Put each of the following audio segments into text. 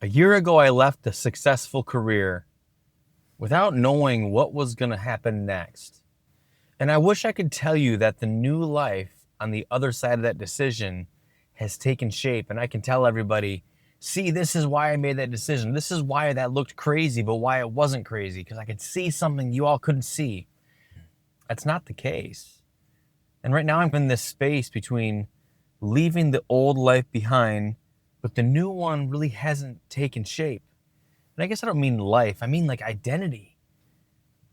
A year ago, I left a successful career without knowing what was going to happen next. And I wish I could tell you that the new life on the other side of that decision has taken shape. And I can tell everybody, see, this is why I made that decision. This is why that looked crazy, but why it wasn't crazy, because I could see something you all couldn't see. That's not the case. And right now, I'm in this space between leaving the old life behind, but the new one really hasn't taken shape. And I guess I don't mean life, I mean like identity.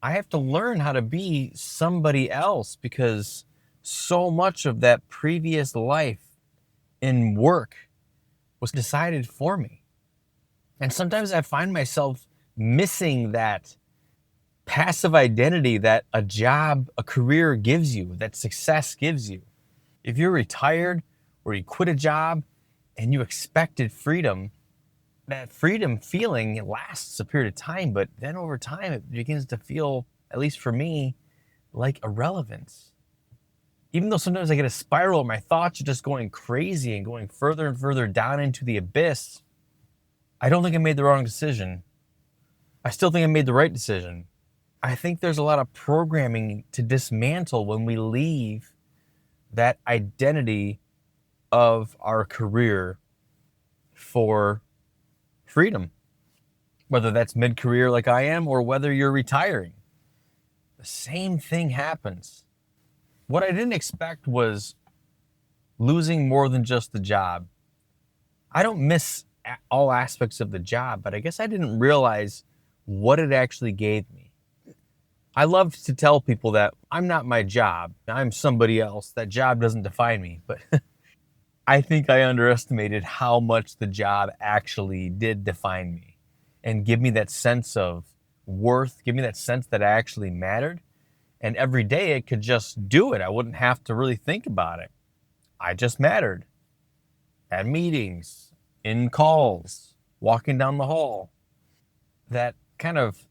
I have to learn how to be somebody else because so much of that previous life in work was decided for me. And sometimes I find myself missing that passive identity that a job, a career gives you, that success gives you. If you're retired or you quit a job and you expected freedom, that freedom feeling lasts a period of time, but then over time it begins to feel, at least for me, like irrelevance. Even though sometimes I get a spiral, my thoughts are just going crazy and going further and further down into the abyss, I don't think I made the wrong decision. I still think I made the right decision. I think there's a lot of programming to dismantle when we leave that identity of our career for freedom, whether that's mid-career like I am or whether you're retiring. The same thing happens. What I didn't expect was losing more than just the job. I don't miss all aspects of the job, but I guess I didn't realize what it actually gave me. I love to tell people that I'm not my job. I'm somebody else. That job doesn't define me, but I think I underestimated how much the job actually did define me and give me that sense of worth, give me that sense that I actually mattered. And every day it could just do it. I wouldn't have to really think about it. I just mattered at meetings, in calls, walking down the hall. That kind of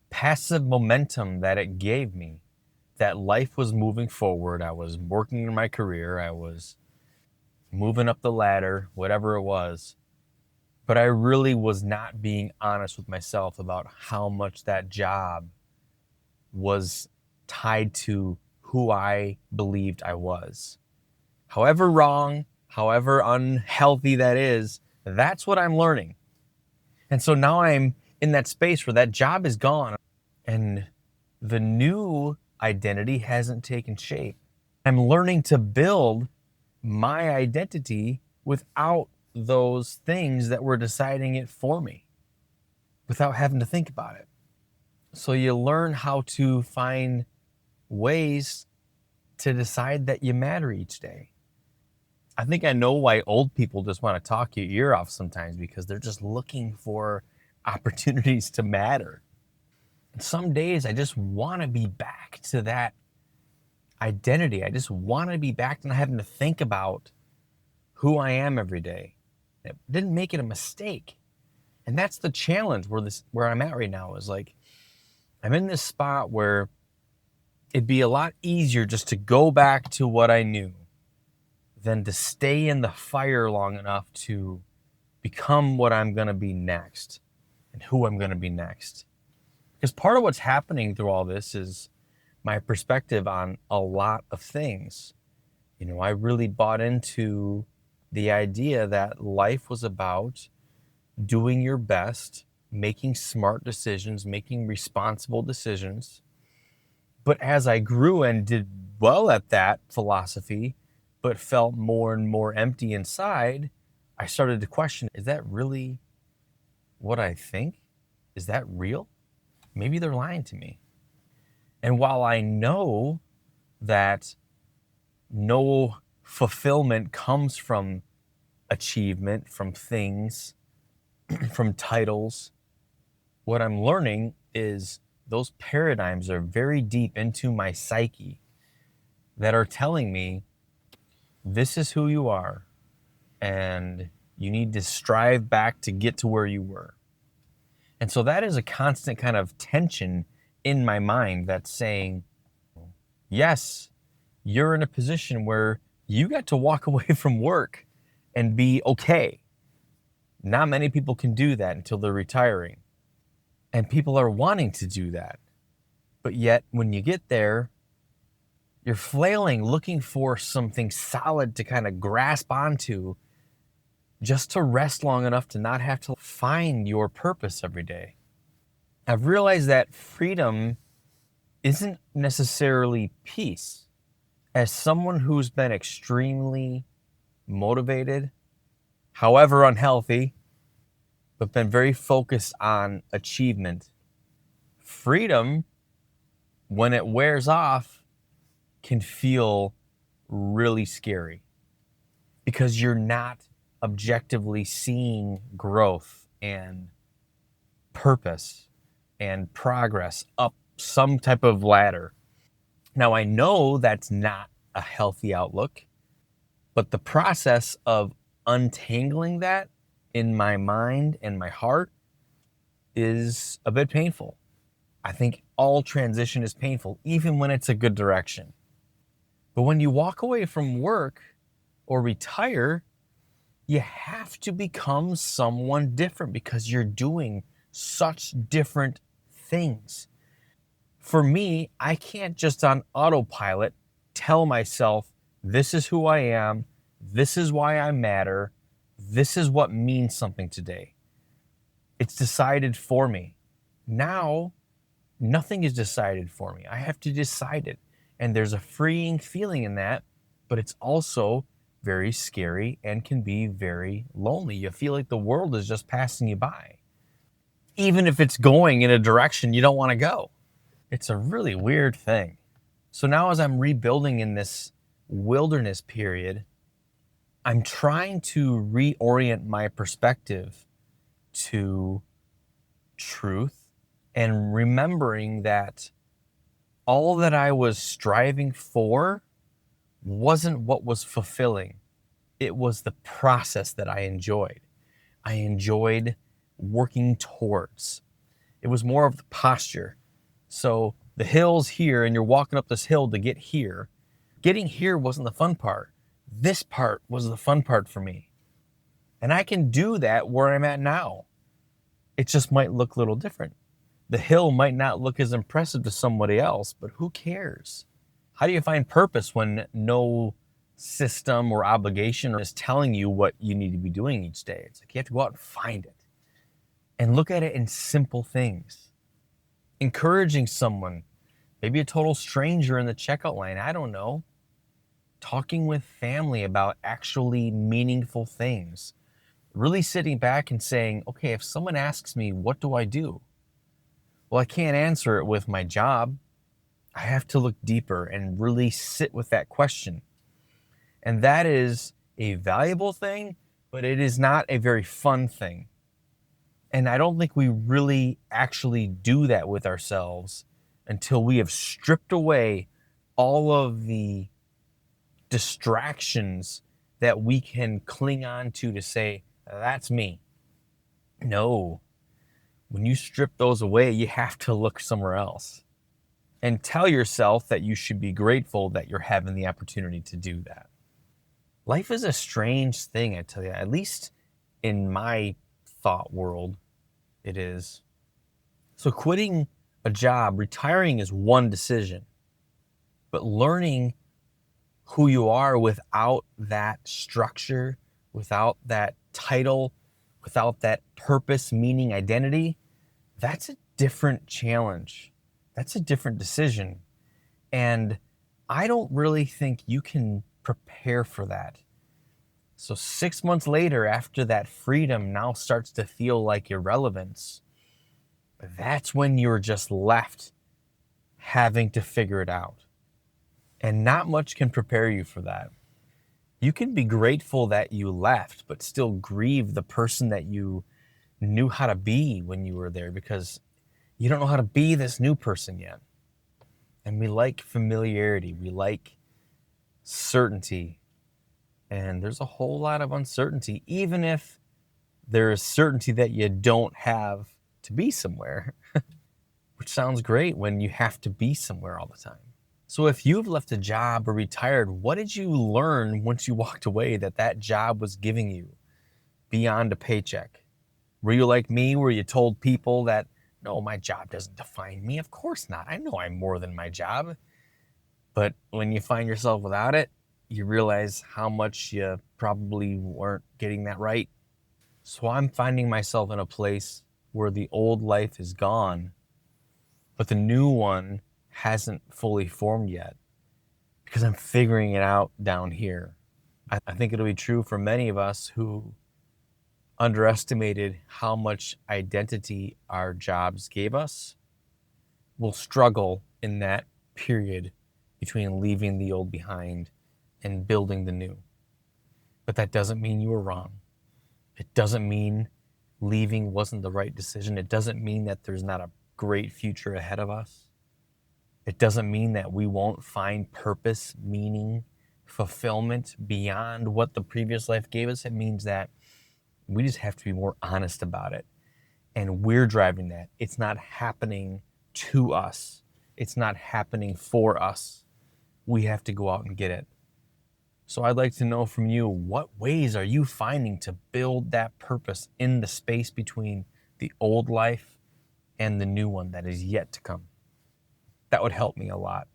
passive momentum that it gave me, that life was moving forward. I was working in my career. I was moving up the ladder, whatever it was. But I really was not being honest with myself about how much that job was tied to who I believed I was. However wrong, however unhealthy that is, that's what I'm learning. And so now I'm in that space where that job is gone and the new identity hasn't taken shape. I'm learning to build my identity without those things that were deciding it for me, without having to think about it. So you learn how to find ways to decide that you matter each day. I think I know why old people just want to talk your ear off sometimes, because they're just looking for opportunities to matter. And some days I just want to be back to that identity. I just want to be back to not having to think about who I am every day. It didn't make it a mistake. And that's the challenge where I'm at right now, is like, I'm in this spot where it'd be a lot easier just to go back to what I knew than to stay in the fire long enough to become what I'm going to be next and who I'm going to be next. Because part of what's happening through all this is my perspective on a lot of things. You know, I really bought into the idea that life was about doing your best, making smart decisions, making responsible decisions. But as I grew and did well at that philosophy, but felt more and more empty inside, I started to question, is that really what I think? Is that real? Maybe they're lying to me. And while I know that no fulfillment comes from achievement, from things, from titles, what I'm learning is those paradigms are very deep into my psyche that are telling me this is who you are and you need to strive back to get to where you were. And so that is a constant kind of tension in my mind that's saying, yes, you're in a position where you got to walk away from work and be okay. Not many people can do that until they're retiring. And people are wanting to do that. But yet, when you get there, you're flailing, looking for something solid to kind of grasp onto, just to rest long enough to not have to find your purpose every day. I've realized that freedom isn't necessarily peace. As someone who's been extremely motivated, however unhealthy, but been very focused on achievement, freedom, when it wears off, can feel really scary because you're not objectively seeing growth and purpose and progress up some type of ladder. Now, I know that's not a healthy outlook, but the process of untangling that in my mind and my heart is a bit painful. I think all transition is painful, even when it's a good direction. But when you walk away from work or retire, you have to become someone different because you're doing such different things. For me, I can't just on autopilot tell myself, this is who I am, this is why I matter, this is what means something today. It's decided for me. Now, nothing is decided for me. I have to decide it. And there's a freeing feeling in that, but it's also very scary and can be very lonely. You feel like the world is just passing you by, even if it's going in a direction you don't want to go. It's a really weird thing. So now as I'm rebuilding in this wilderness period, I'm trying to reorient my perspective to truth and remembering that all that I was striving for wasn't what was fulfilling. It was the process that I enjoyed. I enjoyed working towards. It was more of the posture. So the hill's here and you're walking up this hill to get here. Getting here wasn't the fun part. This part was the fun part for me. And I can do that where I'm at now. It just might look a little different. The hill might not look as impressive to somebody else, but who cares? How do you find purpose when no system or obligation is telling you what you need to be doing each day? It's like you have to go out and find it and look at it in simple things. Encouraging someone, maybe a total stranger in the checkout line, I don't know. Talking with family about actually meaningful things. Really sitting back and saying, okay, if someone asks me, what do I do? Well, I can't answer it with my job. I have to look deeper and really sit with that question. And that is a valuable thing, but it is not a very fun thing. And I don't think we really actually do that with ourselves until we have stripped away all of the distractions that we can cling on to say, that's me. No. When you strip those away, you have to look somewhere else and tell yourself that you should be grateful that you're having the opportunity to do that. Life is a strange thing, I tell you, at least in my thought world, it is. So quitting a job, retiring is one decision, but learning who you are without that structure, without that title, without that purpose, meaning, identity, that's a different challenge. That's a different decision. And I don't really think you can prepare for that. So 6 months later, after that freedom now starts to feel like irrelevance, that's when you're just left having to figure it out. And not much can prepare you for that. You can be grateful that you left, but still grieve the person that you knew how to be when you were there because you don't know how to be this new person yet. And we like familiarity. We like certainty. And there's a whole lot of uncertainty, even if there is certainty that you don't have to be somewhere, which sounds great when you have to be somewhere all the time. So if you've left a job or retired, what did you learn once you walked away that job was giving you? beyond a paycheck? Were you like me, where you told people that, no, my job doesn't define me? Of course not. I know I'm more than my job. But when you find yourself without it, you realize how much you probably weren't getting that right. So I'm finding myself in a place where the old life is gone, but the new one hasn't fully formed yet because I'm figuring it out down here. I think it'll be true for many of us who underestimated how much identity our jobs gave us. We'll struggle in that period between leaving the old behind and building the new. But that doesn't mean you were wrong. It doesn't mean leaving wasn't the right decision. It doesn't mean that there's not a great future ahead of us. It doesn't mean that we won't find purpose, meaning, fulfillment beyond what the previous life gave us. It means that we just have to be more honest about it. And we're driving that. It's not happening to us. It's not happening for us. We have to go out and get it. So I'd like to know from you, what ways are you finding to build that purpose in the space between the old life and the new one that is yet to come? That would help me a lot.